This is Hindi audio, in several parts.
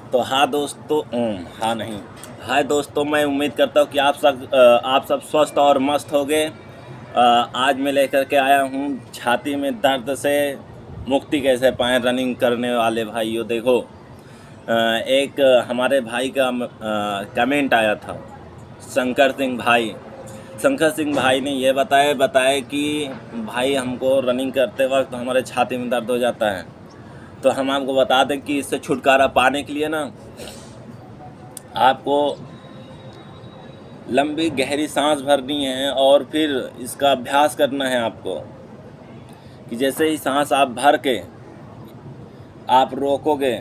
तो हाँ दोस्तों, हाँ नहीं, हाय दोस्तों, मैं उम्मीद करता हूँ कि आप सब स्वस्थ और मस्त होंगे। आज मैं लेकर के आया हूँ छाती में दर्द से मुक्ति कैसे पाएँ रनिंग करने वाले भाइयों। देखो, एक हमारे भाई का कमेंट आया था, शंकर सिंह भाई ने ये बताया कि भाई हमको रनिंग करते वक्त हमारे छाती में दर्द हो जाता है। तो हम आपको बता दें कि इससे छुटकारा पाने के लिए ना आपको लंबी गहरी सांस भरनी है और फिर इसका अभ्यास करना है आपको कि जैसे ही सांस आप भर के आप रोकोगे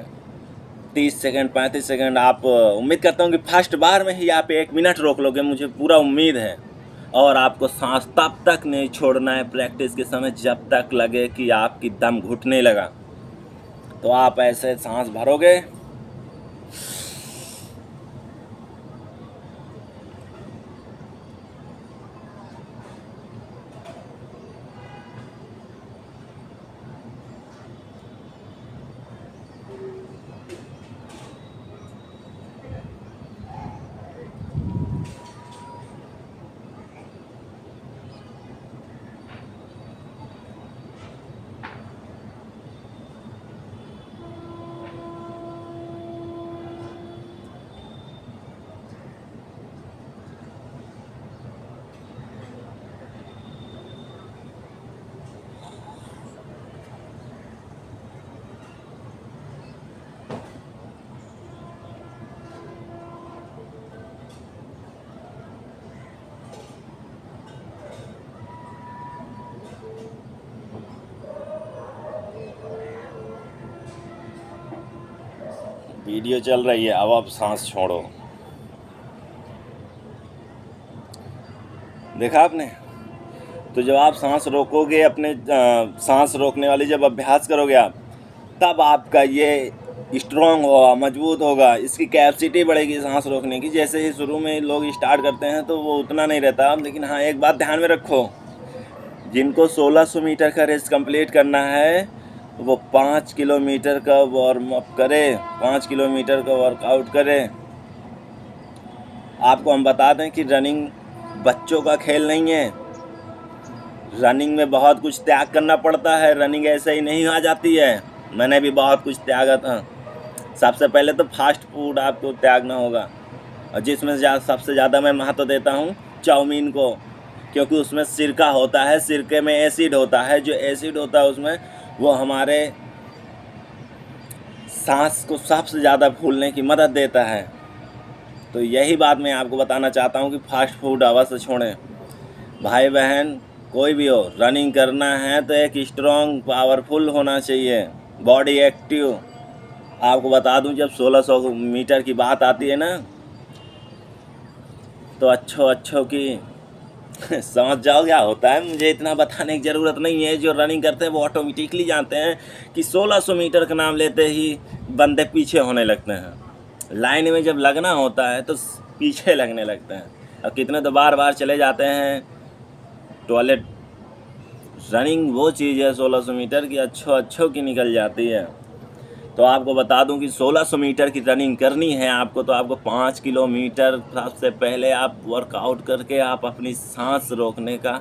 30 सेकंड 35 सेकंड, आप उम्मीद करता हूँ कि फर्स्ट बार में ही आप 1 मिनट रोक लोगे, मुझे पूरा उम्मीद है। और आपको सांस तब तक नहीं छोड़ना है प्रैक्टिस के समय जब तक लगे कि आपकी दम घुटने लगा। तो आप ऐसे सांस भरोगे, वीडियो चल रही है, अब आप सांस छोड़ो। देखा आपने? तो जब आप सांस रोकोगे, अपने सांस रोकने वाली जब अभ्यास करोगे आप, तब आपका ये स्ट्रॉन्ग होगा, मजबूत होगा, इसकी कैपेसिटी बढ़ेगी सांस रोकने की। जैसे ही शुरू में लोग स्टार्ट करते हैं तो वो उतना नहीं रहता। लेकिन हाँ, एक बात ध्यान में रखो, जिनको 1600 मीटर का रेस कंप्लीट करना है वो 5 किलोमीटर का वार्म अप करे, 5 किलोमीटर का वर्कआउट करे। आपको हम बता दें कि रनिंग बच्चों का खेल नहीं है। रनिंग में बहुत कुछ त्याग करना पड़ता है, रनिंग ऐसे ही नहीं आ जाती है। मैंने भी बहुत कुछ त्यागा था। सबसे पहले तो फास्ट फूड आपको त्यागना होगा, और जिसमें सबसे ज़्यादा मैं महत्व देता हूँ चाउमीन को, क्योंकि उसमें सिरका होता है, सिरके में एसिड होता है। जो एसिड होता है उसमें, वो हमारे सांस को सबसे ज़्यादा फूलने की मदद देता है। तो यही बात मैं आपको बताना चाहता हूँ कि फास्ट फूड अवश्य छोड़ें। भाई बहन कोई भी हो, रनिंग करना है तो एक स्ट्रॉन्ग पावरफुल होना चाहिए, बॉडी एक्टिव। आपको बता दूं, जब 1600 मीटर की बात आती है ना, तो अच्छो की समझ जाओ क्या होता है। मुझे इतना बताने की ज़रूरत नहीं है। जो रनिंग करते हैं वो ऑटोमेटिकली जानते हैं कि 1600 मीटर का नाम लेते ही बंदे पीछे होने लगते हैं। लाइन में जब लगना होता है तो पीछे लगने लगते हैं, और कितने तो बार बार चले जाते हैं टॉयलेट। रनिंग वो चीज़ है 1600 मीटर की अच्छो की निकल जाती है। तो आपको बता दूं कि 1600 मीटर की रनिंग करनी है आपको, तो आपको 5 किलोमीटर सबसे पहले आप वर्कआउट करके आप अपनी सांस रोकने का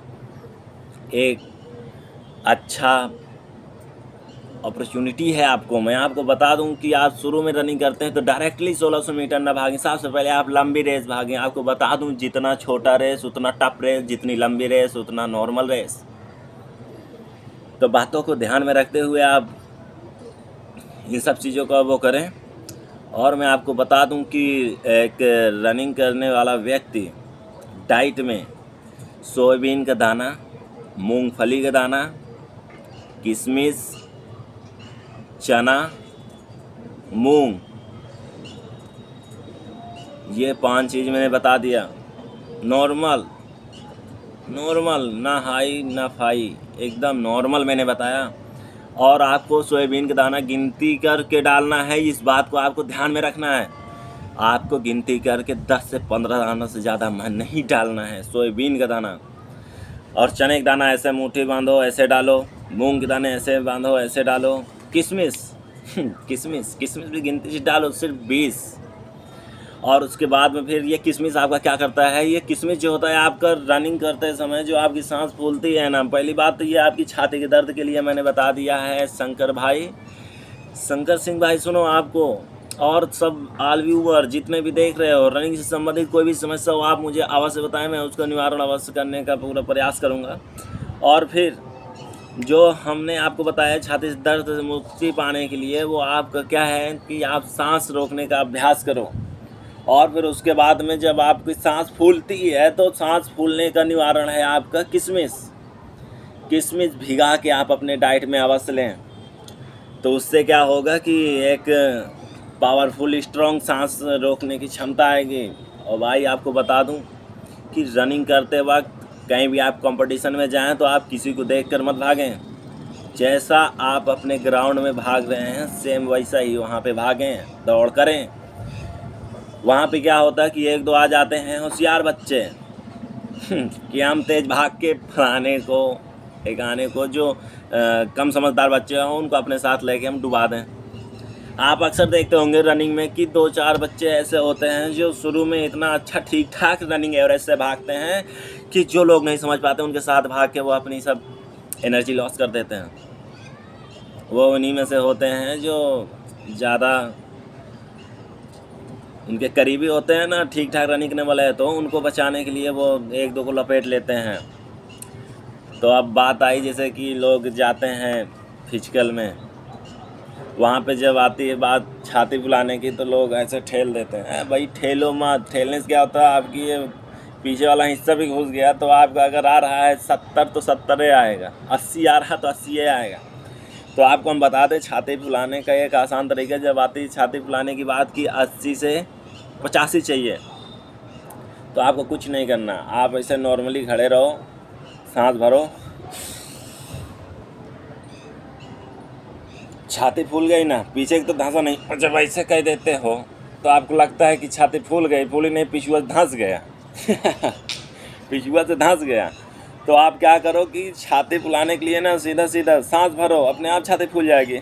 एक अच्छा अपॉर्चुनिटी है आपको। मैं आपको बता दूं कि आप शुरू में रनिंग करते हैं तो डायरेक्टली 1600 मीटर ना भागें। सबसे पहले आप लंबी रेस भागें। आपको बता दूं, जितना छोटा रेस उतना टफ रेस, जितनी लंबी रेस उतना नॉर्मल रेस। तो बातों को ध्यान में रखते हुए आप इन सब चीज़ों का वो करें। और मैं आपको बता दूं कि एक रनिंग करने वाला व्यक्ति डाइट में सोयाबीन का दाना, मूंगफली का दाना, किशमिश, चना, मूंग, ये 5 चीज़ मैंने बता दिया। नॉर्मल ना हाई ना फाई, एकदम नॉर्मल मैंने बताया। और आपको सोयाबीन का दाना गिनती करके डालना है, इस बात को आपको ध्यान में रखना है। आपको गिनती करके 10 से 15 दाना से ज़्यादा नहीं डालना है सोयाबीन का दाना। और चने का दाना ऐसे मुट्ठी बांधो ऐसे डालो, मूंग के दाने ऐसे बांधो ऐसे डालो। किशमिश किशमिश किशमिश भी गिनती से डालो, सिर्फ 20। और उसके बाद में फिर ये किशमिश आपका क्या करता है, ये किशमिश जो होता है आपका रनिंग करते समय जो आपकी सांस फूलती है ना, पहली बात तो ये आपकी छाती के दर्द के लिए मैंने बता दिया है। शंकर सिंह भाई सुनो, आपको और सब ऑल व्यूअर जितने भी देख रहे हो, रनिंग से संबंधित कोई भी समस्या हो आप मुझे अवश्य बताएं, मैं उसका निवारण अवश्य करने का पूरा प्रयास करूँगा। और फिर जो हमने आपको बताया छाती से दर्द से मुक्ति पाने के लिए, वो आपका क्या है कि आप सांस रोकने का अभ्यास करो। और फिर उसके बाद में जब आपकी सांस फूलती है तो सांस फूलने का निवारण है आपका किशमिश भिगा के आप अपने डाइट में अवश्य लें। तो उससे क्या होगा कि एक पावरफुल स्ट्रॉन्ग सांस रोकने की क्षमता आएगी। और भाई आपको बता दूं कि रनिंग करते वक्त कहीं भी आप कंपटीशन में जाएं तो आप किसी को देखकर मत भागें। जैसा आप अपने ग्राउंड में भाग रहे हैं सेम वैसा ही वहाँ पे भागें, दौड़ करें। वहाँ पे क्या होता है कि एक दो आ जाते हैं होशियार बच्चे कि हम तेज़ भाग के फलाने को ठिकाने को, जो कम समझदार बच्चे हों उनको अपने साथ लेके हम डुबा दें। आप अक्सर देखते होंगे रनिंग में कि 2-4 बच्चे ऐसे होते हैं जो शुरू में इतना अच्छा ठीक ठाक रनिंग एवरेज से भागते हैं कि जो लोग नहीं समझ पाते उनके साथ भाग के वो अपनी सब एनर्जी लॉस कर देते हैं। वो उन्हीं में से होते हैं जो ज़्यादा उनके करीबी होते हैं ना, ठीक ठाक रनिंग करने वाले हैं, तो उनको बचाने के लिए वो एक दो को लपेट लेते हैं। तो अब बात आई जैसे कि लोग जाते हैं फिजिकल में, वहाँ पे जब आती है बात छाती फुलाने की तो लोग ऐसे ठेल देते हैं। भाई ठेलो मत, ठेलने से क्या होता है आपकी ये पीछे वाला हिस्सा भी घुस गया तो आपका अगर आ रहा है 70 तो 70 आएगा, 80 आ रहा तो 80 आएगा। तो आपको हम बता दें छाती फुलाने का एक आसान तरीका, जब आती छाती फुलाने की बात की 80 से 85 चाहिए तो आपको कुछ नहीं करना, आप ऐसे नॉर्मली खड़े रहो, सांस भरो, छाती फूल गई ना, पीछे की तो धंसा नहीं, और जब ऐसे कह देते हो तो आपको लगता है कि छाती फूल गई, फूली नहीं, पिछुआ से धंस गया पिछुआ से धंस गया। तो आप क्या करो कि छाती फुलाने के लिए ना सीधा सीधा सांस भरो, अपने आप छाती फूल जाएगी।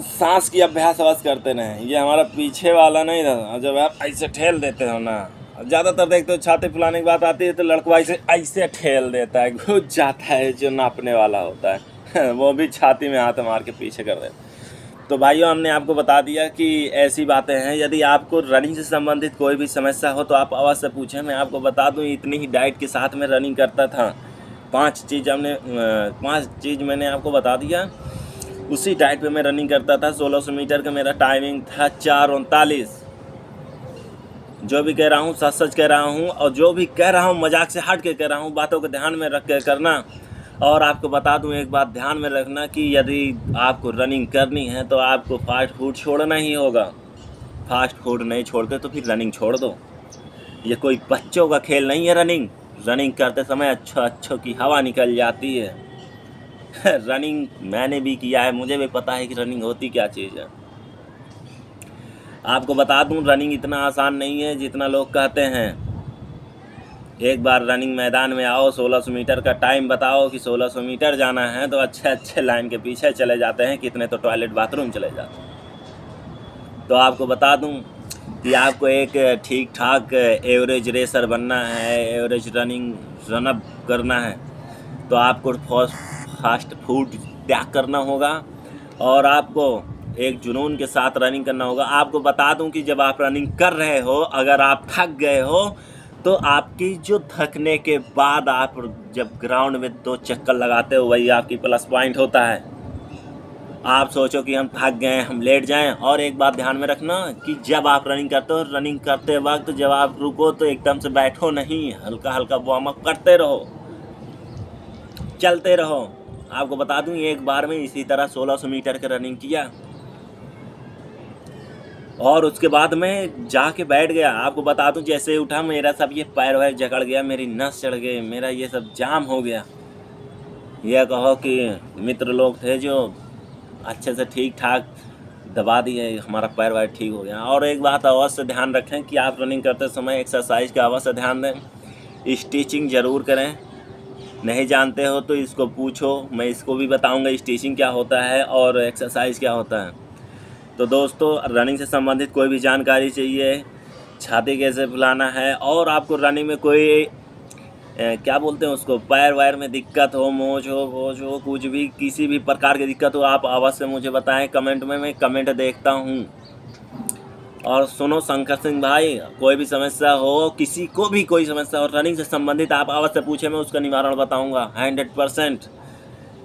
सांस की अभ्यास अवश्य करते रहें, ये हमारा पीछे वाला नहीं था। जब आप ऐसे ठेल देते हो ना, ज़्यादातर देखते हो छाती फुलाने की बात आती है तो लड़का ऐसे ठेल देता है, घुस जाता है जो नापने वाला होता है वो भी छाती में हाथ मार के पीछे कर देता। तो भाइयों हमने आपको बता दिया कि ऐसी बातें हैं। यदि आपको रनिंग से संबंधित कोई भी समस्या हो तो आप अवश्य पूछें। मैं आपको बता दूं इतनी ही डाइट के साथ में रनिंग करता था। 5 चीज़ मैंने आपको बता दिया, उसी डाइट पे मैं रनिंग करता था। 1600 मीटर का मेरा टाइमिंग था 4:39। जो भी कह रहा हूँ सच सच कह रहा हूँ, और जो भी कह रहा हूँ मजाक से हट के कह रहा हूँ। बातों को ध्यान में रख के करना। और आपको बता दूं एक बात ध्यान में रखना कि यदि आपको रनिंग करनी है तो आपको फास्ट फूड छोड़ना ही होगा। फास्ट फूड नहीं छोड़ते तो फिर रनिंग छोड़ दो। ये कोई बच्चों का खेल नहीं है। रनिंग करते समय अच्छों की हवा निकल जाती है रनिंग मैंने भी किया है, मुझे भी पता है कि रनिंग होती क्या चीज़ है। आपको बता दूं रनिंग इतना आसान नहीं है जितना लोग कहते हैं। एक बार रनिंग मैदान में आओ, 1600 मीटर का टाइम बताओ कि 1600 मीटर जाना है तो अच्छे लाइन के पीछे चले जाते हैं, कितने तो टॉयलेट बाथरूम चले जाते हैं। तो आपको बता दूं कि आपको एक ठीक ठाक एवरेज रेसर बनना है, एवरेज रनअप करना है तो आपको फास्ट फूड त्याग करना होगा और आपको एक जुनून के साथ रनिंग करना होगा। आपको बता दूं कि जब आप रनिंग कर रहे हो, अगर आप थक गए हो तो आपकी जो थकने के बाद आप जब ग्राउंड में 2 चक्कर लगाते हो वही आपकी प्लस पॉइंट होता है। आप सोचो कि हम थक गए, हम लेट जाएं। और एक बात ध्यान में रखना कि जब आप रनिंग करते हो, रनिंग करते वक्त जब आप रुको तो एकदम से बैठो नहीं, हल्का हल्का वार्म अप करते रहो, चलते रहो। आपको बता दूं एक बार में इसी तरह 1600 मीटर का रनिंग किया और उसके बाद मैं जाके बैठ गया। आपको बता दूं जैसे उठा मेरा सब ये पैर वैर जकड़ गया, मेरी नस चढ़ गई, मेरा ये सब जाम हो गया। यह कहो कि मित्र लोग थे जो अच्छे से ठीक ठाक दबा दिए, हमारा पैर वैर ठीक हो गया। और एक बात अवश्य ध्यान रखें कि आप रनिंग करते समय एक्सरसाइज का अवश्य ध्यान दें, स्टिचिंग ज़रूर करें। नहीं जानते हो तो इसको पूछो, मैं इसको भी बताऊंगा स्ट्रेचिंग क्या होता है और एक्सरसाइज क्या होता है। तो दोस्तों, रनिंग से संबंधित कोई भी जानकारी चाहिए, छाती कैसे फुलाना है, और आपको रनिंग में कोई क्या बोलते हैं उसको, पैर वायर में दिक्कत हो, मोच हो, बोझ हो, कुछ भी किसी भी प्रकार की दिक्कत हो, आप अवश्य मुझे बताएं कमेंट में, मैं कमेंट देखता हूं। और सुनो शंकर सिंह भाई, कोई भी समस्या हो, किसी को भी कोई समस्या हो रनिंग से संबंधित, आप अवश्य पूछे, मैं उसका निवारण बताऊंगा 100%,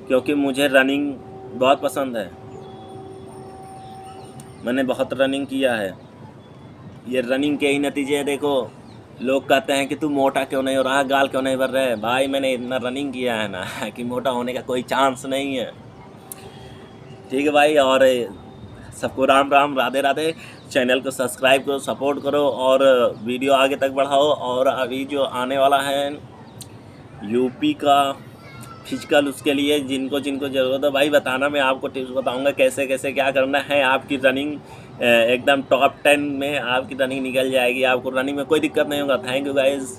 क्योंकि मुझे रनिंग बहुत पसंद है। मैंने बहुत रनिंग किया है, ये रनिंग के ही नतीजे हैं। देखो, लोग कहते हैं कि तू मोटा क्यों नहीं हो रहा, गाल क्यों नहीं बढ़ रहे। भाई मैंने इतना रनिंग किया है ना कि मोटा होने का कोई चांस नहीं है। ठीक है भाई, और सबको राम राम, राधे राधे। चैनल को सब्सक्राइब करो, सपोर्ट करो और वीडियो आगे तक बढ़ाओ। और अभी जो आने वाला है यूपी का फिजिकल, उसके लिए जिनको जिनको ज़रूरत है भाई बताना, मैं आपको टिप्स बताऊंगा कैसे कैसे क्या करना है। आपकी रनिंग एकदम टॉप 10 में आपकी रनिंग निकल जाएगी, आपको रनिंग में कोई दिक्कत नहीं होगा। Thank you guys.